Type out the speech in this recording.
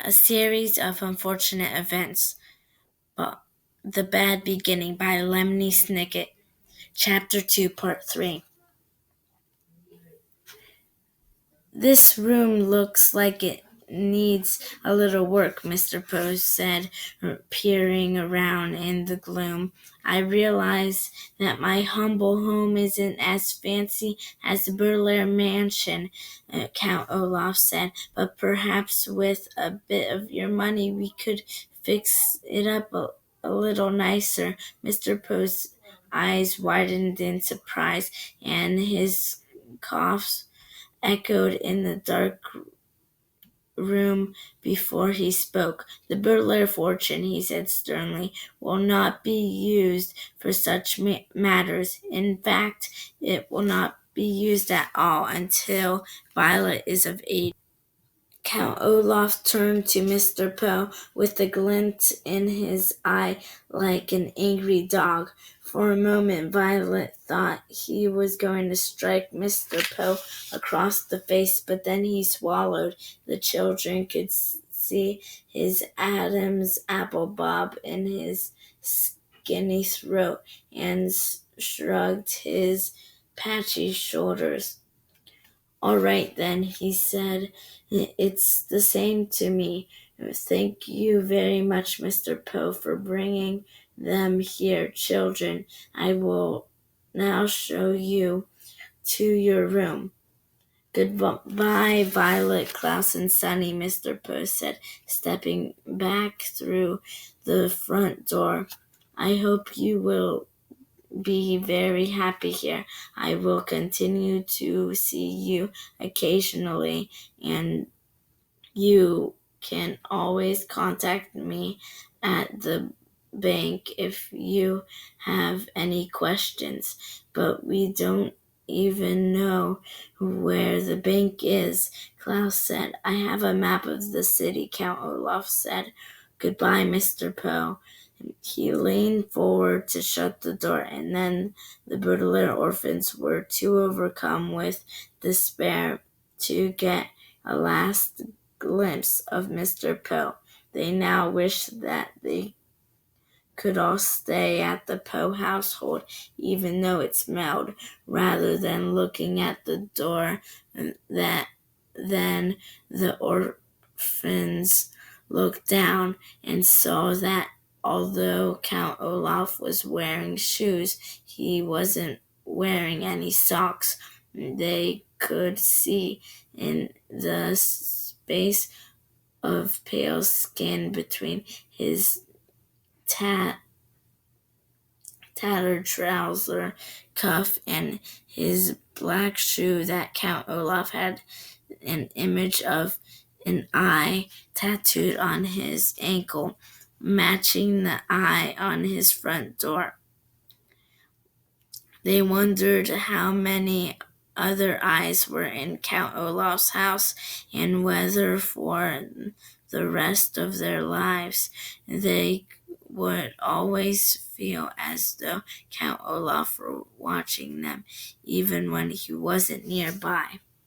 A series of unfortunate events. But The Bad Beginning by Lemony Snicket. Ch.2, Part 3. This room looks like it needs a little work, Mr. Poe said, peering around in the gloom. I realize that my humble home isn't as fancy as the Bel mansion, Count Olaf said, but perhaps with a bit of your money we could fix it up a little nicer. Mr. Poe's eyes widened in surprise, and his coughs echoed in the dark room before he spoke. The Bel fortune, he said sternly, will not be used for such matters. In fact, it will not be used at all until Violet is of age. Count Olaf turned to Mr. Poe with a glint in his eye like an angry dog. For a moment Violet thought he was going to strike Mr. Poe across the face, but then he swallowed. The children could see his Adam's apple bob in his skinny throat and shrugged his patchy shoulders. All right then, he said, it's the same to me. Thank you very much, Mr. Poe, for bringing them here, children. I will now show you to your room. Goodbye, Violet, Klaus, and Sunny, Mr. Poe said, stepping back through the front door. I hope you will be very happy here. I will continue to see you occasionally, and you can always contact me at the bank if you have any questions. But we don't even know where the bank is, Klaus said. I have a map of the city, Count Olaf said. Goodbye, Mr. Poe. He leaned forward to shut the door, and then the Baudelaire orphans were too overcome with despair to get a last glimpse of Mr. Poe. They now wished that they could all stay at the Poe household, even though it smelled, rather than looking at the door. Then the orphans looked down and saw that although Count Olaf was wearing shoes, he wasn't wearing any socks. They could see in the space of pale skin between his tattered trouser cuff and his black shoe that Count Olaf had an image of an eye tattooed on his ankle, matching the eye on his front door. They wondered how many other eyes were in Count Olaf's house, and whether for the rest of their lives they would always feel as though Count Olaf were watching them, even when he wasn't nearby.